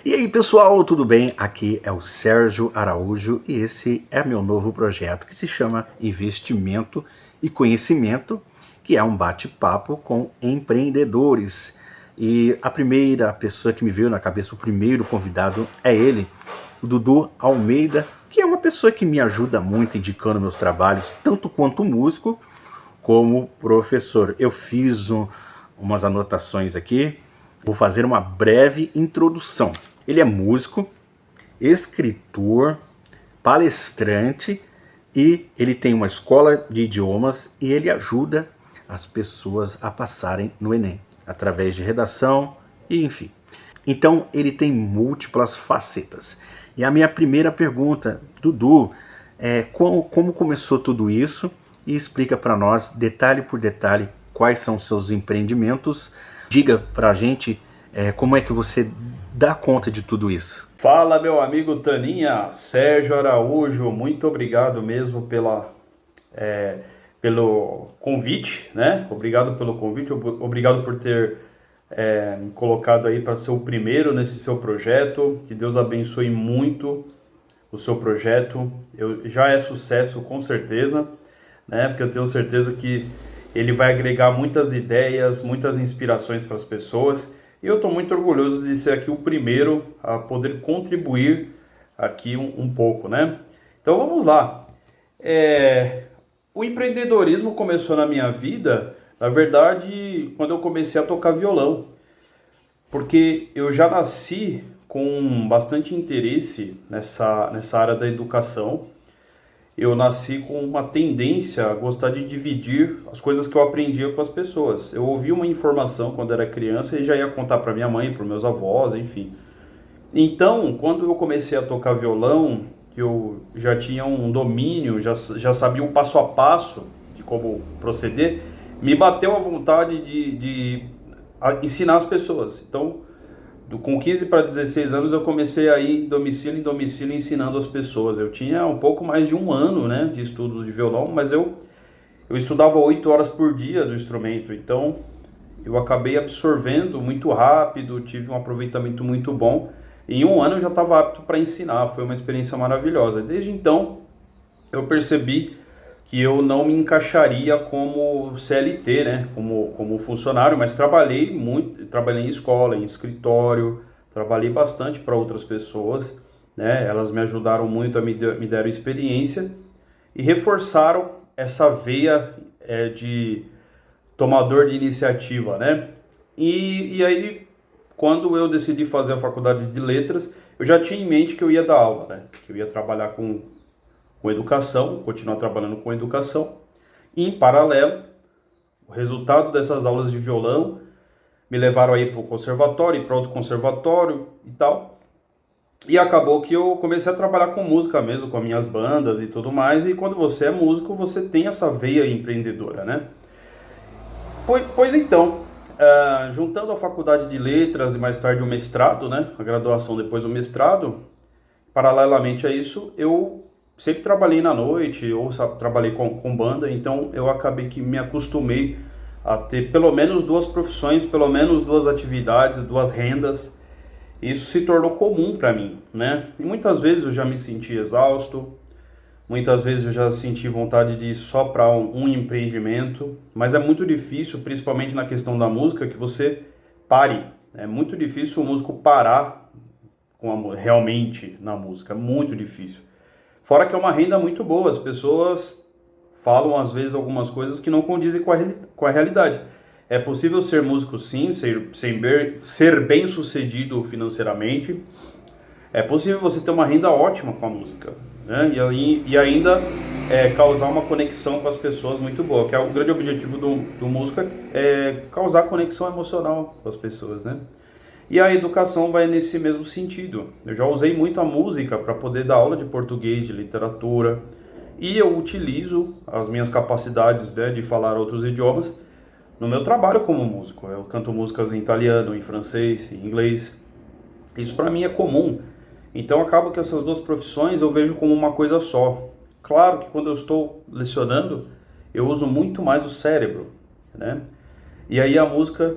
E aí pessoal, tudo bem? Aqui é o Sérgio Araújo e esse é meu novo projeto que se chama Investimento e Conhecimento, que é um bate-papo com empreendedores. E a primeira pessoa que me veio na cabeça, o primeiro convidado é ele, o Dudu Almeida, que é uma pessoa que me ajuda muito indicando meus trabalhos, tanto quanto músico como professor. Eu fiz umas anotações aqui. Vou fazer uma breve introdução. Ele é músico, escritor, palestrante e ele tem uma escola de idiomas e ele ajuda as pessoas a passarem no Enem, através de redação e enfim. Então ele tem múltiplas facetas. E a minha primeira pergunta, Dudu, é como começou tudo isso? E explica para nós, detalhe por detalhe, quais são seus empreendimentos. Diga para a gente como é que você dá conta de tudo isso. Fala, meu amigo Taninha, Sérgio Araújo, muito obrigado mesmo pelo convite, né? Obrigado pelo convite, obrigado por ter me colocado aí para ser o primeiro nesse seu projeto. Que Deus abençoe muito o seu projeto. Já é sucesso com certeza, né? Porque eu tenho certeza que ele vai agregar muitas ideias, muitas inspirações para as pessoas. E eu estou muito orgulhoso de ser aqui o primeiro a poder contribuir aqui um pouco, né? Então vamos lá. O empreendedorismo começou na minha vida, na verdade, quando eu comecei a tocar violão. Porque eu já nasci com bastante interesse nessa área da educação. Eu nasci com uma tendência a gostar de dividir as coisas que eu aprendia com as pessoas. Eu ouvia uma informação quando era criança e já ia contar para minha mãe, para meus avós, enfim. Então, quando eu comecei a tocar violão, eu já tinha um domínio, já sabia o passo a passo de como proceder, me bateu a vontade de ensinar as pessoas. Então, com 15 para 16 anos eu comecei a ir domicílio em domicílio ensinando as pessoas. Eu tinha um pouco mais de um ano, né, de estudos de violão, mas eu estudava 8 horas por dia do instrumento. Então eu acabei absorvendo muito rápido, tive um aproveitamento muito bom. Em um ano eu já estava apto para ensinar, foi uma experiência maravilhosa. Desde então eu percebi que eu não me encaixaria como CLT, né, como funcionário, mas trabalhei muito, trabalhei em escola, em escritório, trabalhei bastante para outras pessoas, né, elas me ajudaram muito, me deram experiência e reforçaram essa veia de tomador de iniciativa, né, e aí, quando eu decidi fazer a faculdade de letras, eu já tinha em mente que eu ia dar aula, né, que eu ia trabalhar com educação, continuar trabalhando com educação. E, em paralelo, o resultado dessas aulas de violão me levaram aí para o conservatório e para outro conservatório e tal. E acabou que eu comecei a trabalhar com música mesmo, com as minhas bandas e tudo mais. E quando você é músico, você tem essa veia empreendedora, né? Pois então, juntando a faculdade de letras e mais tarde o mestrado, né? A graduação depois do mestrado, paralelamente a isso, eu sempre trabalhei na noite, ou trabalhei com banda, então eu acabei que me acostumei a ter pelo menos duas profissões, pelo menos duas atividades, duas rendas. Isso se tornou comum para mim, né? E muitas vezes eu já me senti exausto, muitas vezes eu já senti vontade de ir só para um empreendimento, mas é muito difícil, principalmente na questão da música, que você pare. É muito difícil o músico parar realmente na música, é muito difícil. Fora que é uma renda muito boa, as pessoas falam às vezes algumas coisas que não condizem com a realidade. É possível ser músico sim, ser bem sucedido financeiramente. É possível você ter uma renda ótima com a música, né? E ainda causar uma conexão com as pessoas muito boa, que é o grande objetivo do músico, é causar conexão emocional com as pessoas, né? E a educação vai nesse mesmo sentido. Eu já usei muito a música para poder dar aula de português, de literatura, e eu utilizo as minhas capacidades, né, de falar outros idiomas no meu trabalho como músico. Eu canto músicas em italiano, em francês, em inglês. Isso para mim é comum. Então acaba que essas duas profissões eu vejo como uma coisa só. Claro que quando eu estou lecionando, eu uso muito mais o cérebro, né? E aí a música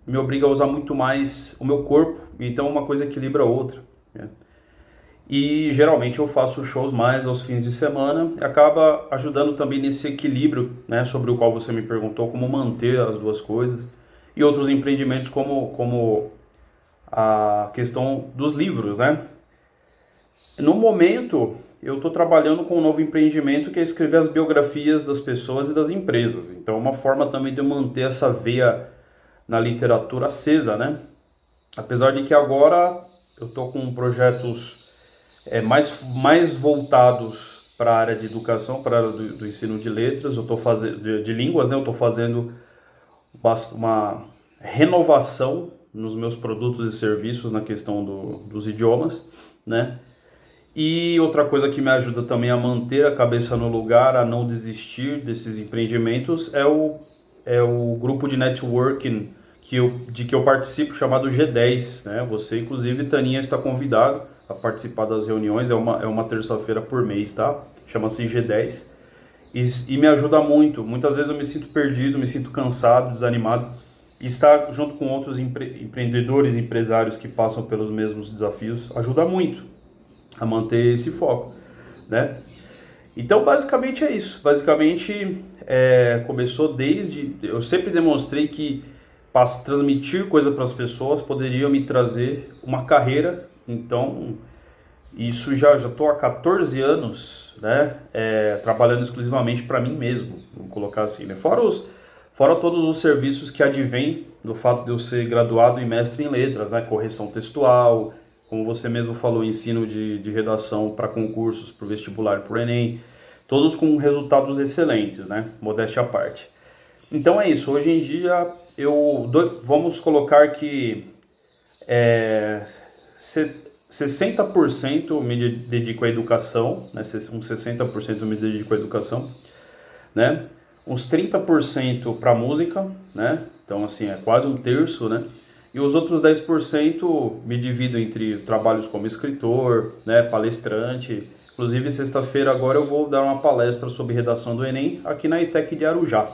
me obriga a usar muito mais o meu corpo, então uma coisa equilibra a outra, né? E geralmente eu faço shows mais aos fins de semana e acaba ajudando também nesse equilíbrio, né, sobre o qual você me perguntou, como manter as duas coisas. E outros empreendimentos como a questão dos livros, né? No momento, eu estou trabalhando com um novo empreendimento que é escrever as biografias das pessoas e das empresas. Então é uma forma também de eu manter essa veia na literatura acesa, né? Apesar de que agora eu estou com projetos mais voltados para a área de educação, para a área do ensino de letras, eu estou fazendo de línguas, né? Eu estou fazendo uma renovação nos meus produtos e serviços na questão dos idiomas, né? E outra coisa que me ajuda também a manter a cabeça no lugar, a não desistir desses empreendimentos, é o grupo de networking de que eu participo, chamado G10, né? Você, inclusive, Taninha, está convidado a participar das reuniões, é uma terça-feira por mês, tá? Chama-se G10 e me ajuda muito. Muitas vezes eu me sinto perdido, me sinto cansado, desanimado, e estar junto com outros empreendedores, empresários que passam pelos mesmos desafios ajuda muito a manter esse foco, né? Então, basicamente é isso. Basicamente, começou eu sempre demonstrei que transmitir coisa para as pessoas poderia me trazer uma carreira. Então, isso já estou há 14 anos, né, trabalhando exclusivamente para mim mesmo, vamos colocar assim, né? Fora todos os serviços que advêm do fato de eu ser graduado e mestre em letras, né? Correção textual, como você mesmo falou, ensino de redação para concursos, para o vestibular, para o Enem, todos com resultados excelentes, né? Modéstia à parte. Então é isso, hoje em dia vamos colocar que 60% me dedico à educação, né? Uns 60% me dedico à educação, né? Uns 30% para música, né? Então assim, é quase um terço, né? E os outros 10% me divido entre trabalhos como escritor, né, palestrante. Inclusive, sexta-feira agora eu vou dar uma palestra sobre redação do Enem aqui na ETEC de Arujá,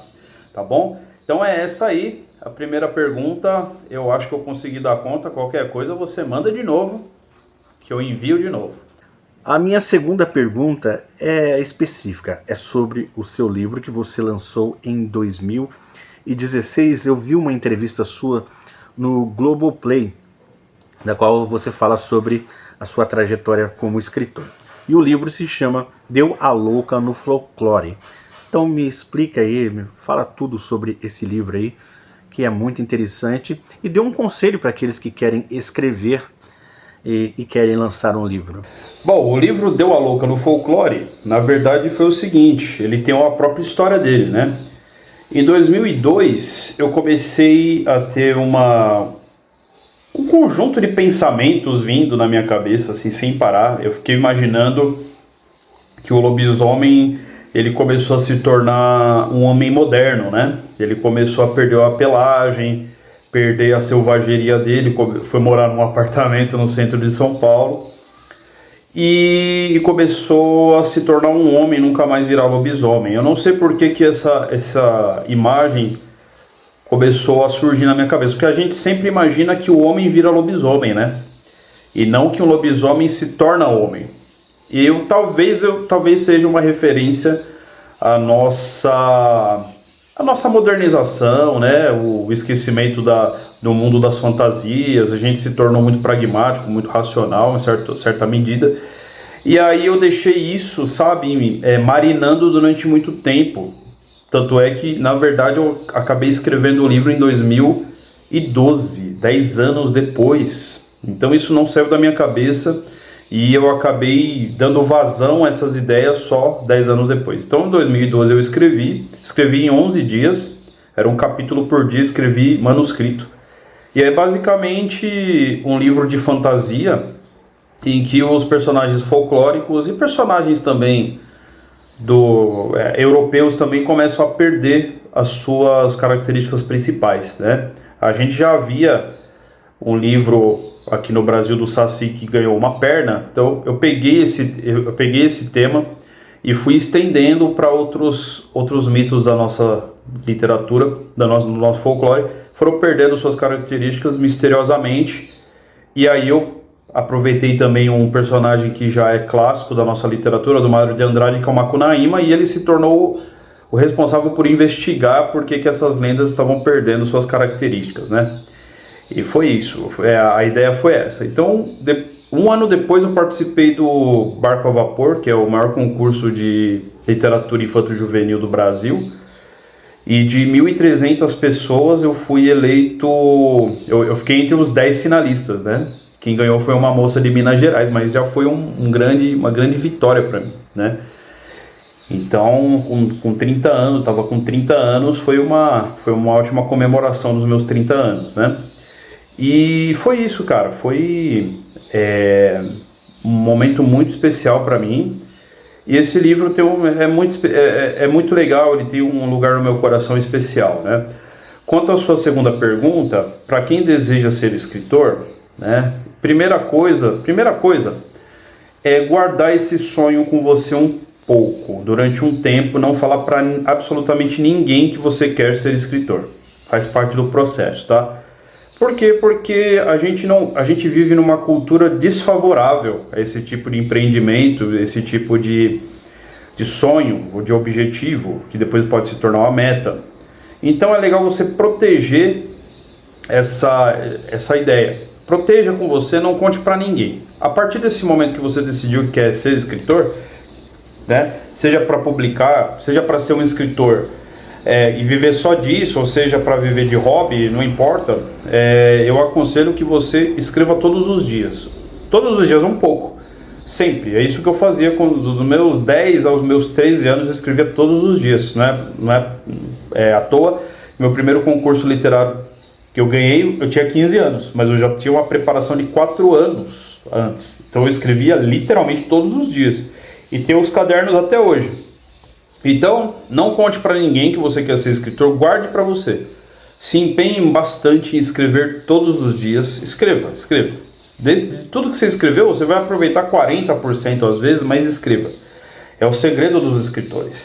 tá bom? Então é essa aí, a primeira pergunta. Eu acho que eu consegui dar conta. Qualquer coisa você manda de novo, que eu envio de novo. A minha segunda pergunta é específica, é sobre o seu livro que você lançou em 2016. Eu vi uma entrevista sua no Globoplay, na qual você fala sobre a sua trajetória como escritor. E o livro se chama Deu a Louca no Folclore. Então me explica aí, me fala tudo sobre esse livro aí, que é muito interessante, e dê um conselho para aqueles que querem escrever e querem lançar um livro. Bom, o livro Deu a Louca no Folclore, na verdade foi o seguinte, ele tem uma própria história dele, né? Em 2002, eu comecei a ter um conjunto de pensamentos vindo na minha cabeça, assim, sem parar. Eu fiquei imaginando que o lobisomem, ele começou a se tornar um homem moderno, né? Ele começou a perder a pelagem, perder a selvageria dele, foi morar num apartamento no centro de São Paulo e começou a se tornar um homem, nunca mais virar lobisomem. Eu não sei por que essa imagem começou a surgir na minha cabeça, porque a gente sempre imagina que o homem vira lobisomem, né? E não que um lobisomem se torna homem. E talvez seja uma referência à nossa modernização, né? O esquecimento do mundo das fantasias. A gente se tornou muito pragmático, muito racional em certa medida. E aí eu deixei isso, sabe, marinando durante muito tempo. Tanto é que, na verdade, eu acabei escrevendo o livro em 2012, 10 anos depois. Então isso não saiu da minha cabeça e eu acabei dando vazão a essas ideias só 10 anos depois. Então em 2012 eu escrevi em 11 dias, era um capítulo por dia, escrevi manuscrito. E é basicamente um livro de fantasia em que os personagens folclóricos e personagens também europeus também começam a perder as suas características principais, né? A gente já havia um livro aqui no Brasil do Saci que ganhou uma perna, então eu peguei esse tema e fui estendendo para outros mitos da nossa literatura, do nosso folclore, foram perdendo suas características misteriosamente. E aí eu aproveitei também um personagem que já é clássico da nossa literatura, do Mário de Andrade, que é o Macunaíma, e ele se tornou o responsável por investigar por que essas lendas estavam perdendo suas características, né? E foi isso, a ideia foi essa. Então, um ano depois eu participei do Barco a Vapor, que é o maior concurso de literatura infanto-juvenil do Brasil, e de 1.300 pessoas eu fui eleito, eu fiquei entre os 10 finalistas, né? Quem ganhou foi uma moça de Minas Gerais, mas já foi uma grande vitória para mim, né? Então, com 30 anos, estava com 30 anos, foi uma ótima comemoração dos meus 30 anos, né? E foi isso, cara, foi um momento muito especial para mim. E esse livro é muito legal, ele tem um lugar no meu coração especial, né? Quanto à sua segunda pergunta, para quem deseja ser escritor, né? Primeira coisa é guardar esse sonho com você um pouco, durante um tempo, não falar para absolutamente ninguém que você quer ser escritor. Faz parte do processo, tá? Por quê? Porque a gente vive numa cultura desfavorável a esse tipo de empreendimento, esse tipo de sonho ou de objetivo, que depois pode se tornar uma meta. Então é legal você proteger essa ideia. Proteja com você, não conte para ninguém. A partir desse momento que você decidiu que quer ser escritor, né, seja para publicar, seja para ser um escritor e viver só disso, ou seja, para viver de hobby, não importa, eu aconselho que você escreva todos os dias. Todos os dias um pouco. Sempre. É isso que eu fazia dos meus 10 aos meus 13 anos, eu escrevia todos os dias. Não é à toa. Meu primeiro concurso literário que eu ganhei, eu tinha 15 anos, mas eu já tinha uma preparação de 4 anos antes. Então eu escrevia literalmente todos os dias. E tenho os cadernos até hoje. Então, não conte para ninguém que você quer ser escritor, guarde para você. Se empenhe bastante em escrever todos os dias. Escreva. Tudo que você escreveu, você vai aproveitar 40% às vezes, mas escreva. É o segredo dos escritores.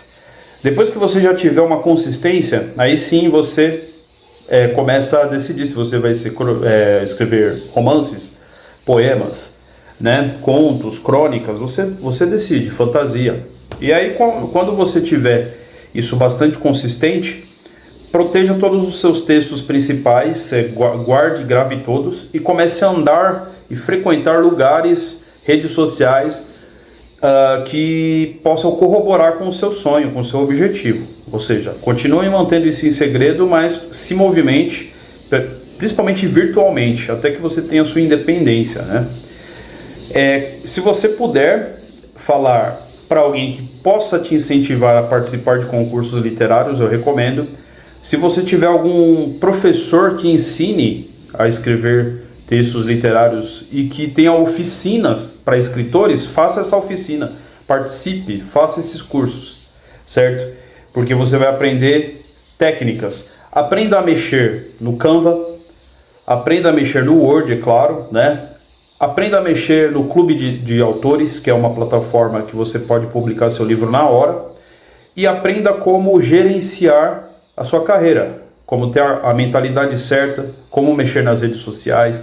Depois que você já tiver uma consistência, aí sim você começa a decidir se você vai escrever romances, poemas, né, contos, crônicas, você decide, fantasia. E aí quando você tiver isso bastante consistente, proteja todos os seus textos principais, guarde e grave todos e comece a andar e frequentar lugares, redes sociais que possam corroborar com o seu sonho, com o seu objetivo. Ou seja, continue mantendo isso em segredo, mas se movimente, principalmente virtualmente, até que você tenha a sua independência, né? Se você puder falar para alguém que possa te incentivar a participar de concursos literários, eu recomendo. Se você tiver algum professor que ensine a escrever textos literários e que tenha oficinas para escritores, faça essa oficina, participe, faça esses cursos, certo? Porque você vai aprender técnicas. Aprenda a mexer no Canva, aprenda a mexer no Word, é claro, né? Aprenda a mexer no Clube de Autores, que é uma plataforma que você pode publicar seu livro na hora, e aprenda como gerenciar a sua carreira, como ter a mentalidade certa, como mexer nas redes sociais,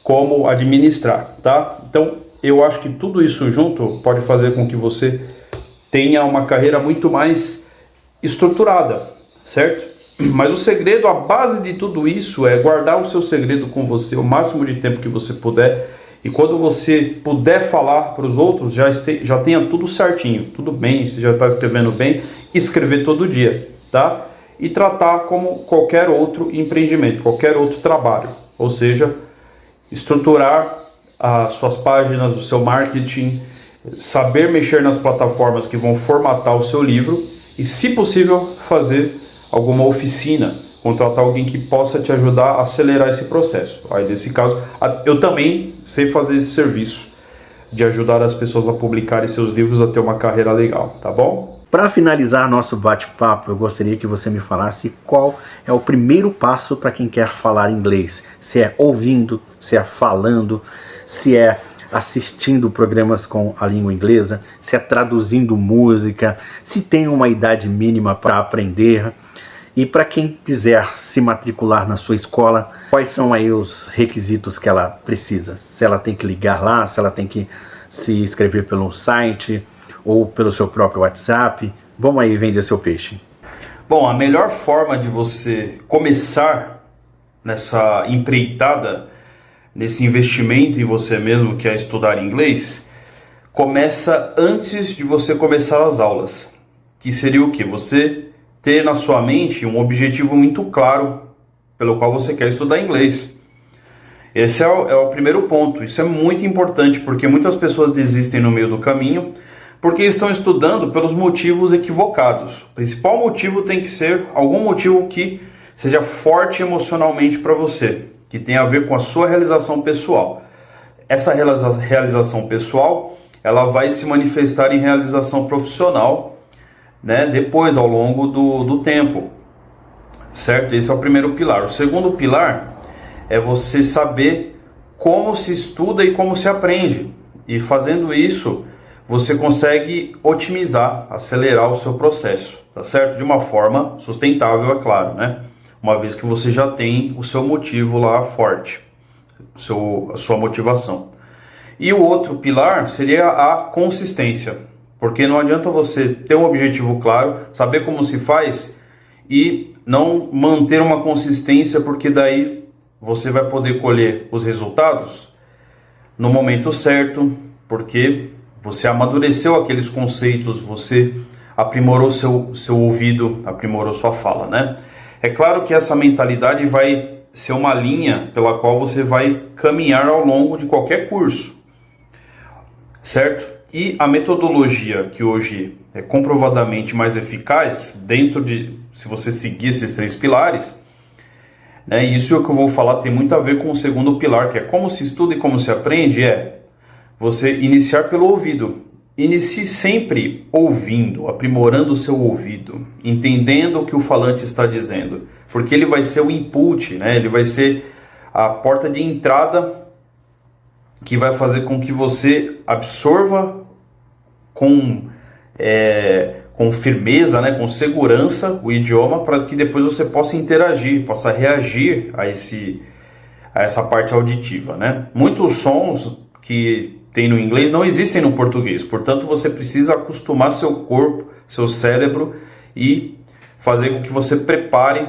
como administrar, tá? Então, eu acho que tudo isso junto pode fazer com que você tenha uma carreira muito mais estruturada, certo? Mas o segredo, a base de tudo isso é guardar o seu segredo com você o máximo de tempo que você puder, e quando você puder falar para os outros, já tenha tudo certinho, tudo bem, você já está escrevendo bem, escrever todo dia, tá? E tratar como qualquer outro empreendimento, qualquer outro trabalho, ou seja, estruturar as suas páginas, o seu marketing, saber mexer nas plataformas que vão formatar o seu livro e, se possível, fazer alguma oficina, contratar alguém que possa te ajudar a acelerar esse processo. Aí, nesse caso, eu também sei fazer esse serviço de ajudar as pessoas a publicarem seus livros, a ter uma carreira legal, tá bom? Para finalizar nosso bate-papo, eu gostaria que você me falasse qual é o primeiro passo para quem quer falar inglês. Se é ouvindo, se é falando, se é assistindo programas com a língua inglesa, se é traduzindo música, se tem uma idade mínima para aprender. E para quem quiser se matricular na sua escola, quais são aí os requisitos que ela precisa? Se ela tem que ligar lá, se ela tem que se inscrever pelo site ou pelo seu próprio WhatsApp? Vamos aí vender seu peixe. Bom, a melhor forma de você começar nessa empreitada, nesse investimento em você mesmo, que é estudar inglês, começa antes de você começar as aulas. Que seria o quê? Você ter na sua mente um objetivo muito claro pelo qual você quer estudar inglês. Esse é o primeiro ponto. Isso é muito importante, porque muitas pessoas desistem no meio do caminho porque estão estudando pelos motivos equivocados. O principal motivo tem que ser algum motivo que seja forte emocionalmente para você, que tenha a ver com a sua realização pessoal. Essa realização pessoal, ela vai se manifestar em realização profissional, né, depois, ao longo do tempo, certo? Esse é o primeiro pilar. O segundo pilar é você saber como se estuda e como se aprende. E fazendo isso, você consegue otimizar, acelerar o seu processo, tá certo? De uma forma sustentável, é claro, né? Uma vez que você já tem o seu motivo lá forte, a sua motivação. E o outro pilar seria a consistência, porque não adianta você ter um objetivo claro, saber como se faz e não manter uma consistência, porque daí você vai poder colher os resultados no momento certo, porque você amadureceu aqueles conceitos, você aprimorou seu ouvido, aprimorou sua fala, né? É claro que essa mentalidade vai ser uma linha pela qual você vai caminhar ao longo de qualquer curso, certo? E a metodologia que hoje é comprovadamente mais eficaz, se você seguir esses 3 pilares, né? Isso é o que eu vou falar tem muito a ver com o segundo pilar, que é como se estuda e como se aprende, você iniciar pelo ouvido. Inicie sempre ouvindo, aprimorando o seu ouvido, entendendo o que o falante está dizendo, porque ele vai ser o input, né? Ele vai ser a porta de entrada que vai fazer com que você absorva com firmeza, né? Com segurança o idioma, para que depois você possa interagir, possa reagir a essa parte auditiva, né? Muitos sons que tem no inglês não existem no português, portanto você precisa acostumar seu corpo, seu cérebro e fazer com que você prepare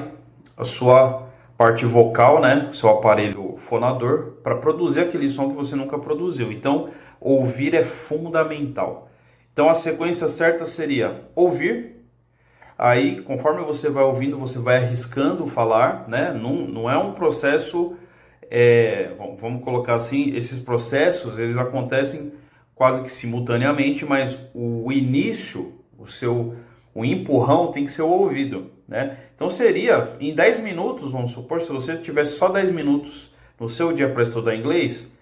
a sua parte vocal, né, seu aparelho fonador, para produzir aquele som que você nunca produziu. Então, ouvir é fundamental. Então, a sequência certa seria ouvir, aí conforme você vai ouvindo, você vai arriscando falar, né, não é um processo... vamos colocar assim, esses processos eles acontecem quase que simultaneamente, mas o início, o empurrão tem que ser o ouvido, né? Então seria em 10 minutos, vamos supor, se você tivesse só 10 minutos no seu dia para estudar inglês,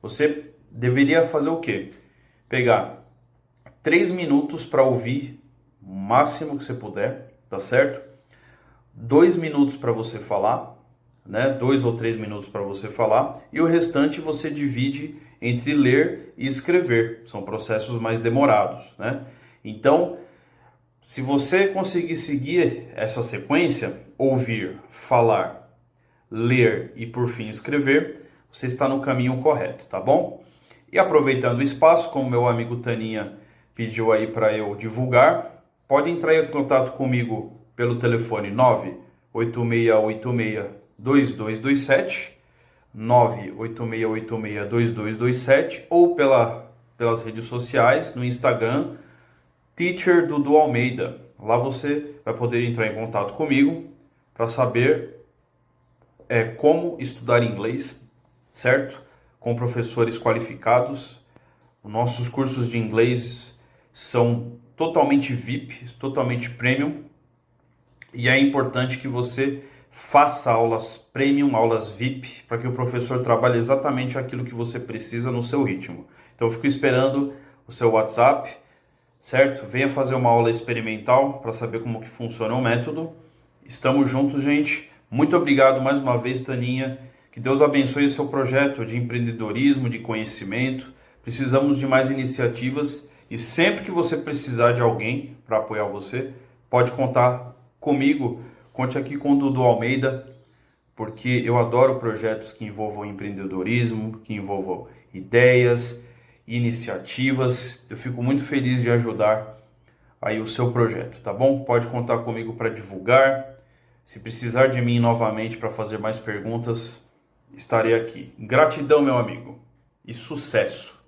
você deveria fazer o quê? Pegar 3 minutos para ouvir o máximo que você puder, tá certo? 2 minutos para você falar, né? 2 ou 3 minutos para você falar, e o restante você divide entre ler e escrever. São processos mais demorados, né? Então, se você conseguir seguir essa sequência, ouvir, falar, ler e por fim escrever, você está no caminho correto, tá bom? E aproveitando o espaço, como meu amigo Taninha pediu aí para eu divulgar, pode entrar em contato comigo pelo telefone 986862227, 986862227, ou pelas redes sociais, no Instagram, Teacher Dudu Almeida. Lá você vai poder entrar em contato comigo para saber como estudar inglês, certo? Com professores qualificados. Os nossos cursos de inglês são totalmente VIP, totalmente premium, e é importante que você faça aulas premium, aulas VIP, para que o professor trabalhe exatamente aquilo que você precisa no seu ritmo. Então eu fico esperando o seu WhatsApp, certo? Venha fazer uma aula experimental para saber como que funciona o método. Estamos juntos, gente. Muito obrigado mais uma vez, Taninha. Que Deus abençoe o seu projeto de empreendedorismo, de conhecimento. Precisamos de mais iniciativas e sempre que você precisar de alguém para apoiar você, pode contar comigo, conte aqui com o Dudu Almeida, porque eu adoro projetos que envolvam empreendedorismo, que envolvam ideias, iniciativas. Eu fico muito feliz de ajudar aí o seu projeto, tá bom? Pode contar comigo para divulgar. Se precisar de mim novamente para fazer mais perguntas, estarei aqui. Gratidão, meu amigo, e sucesso!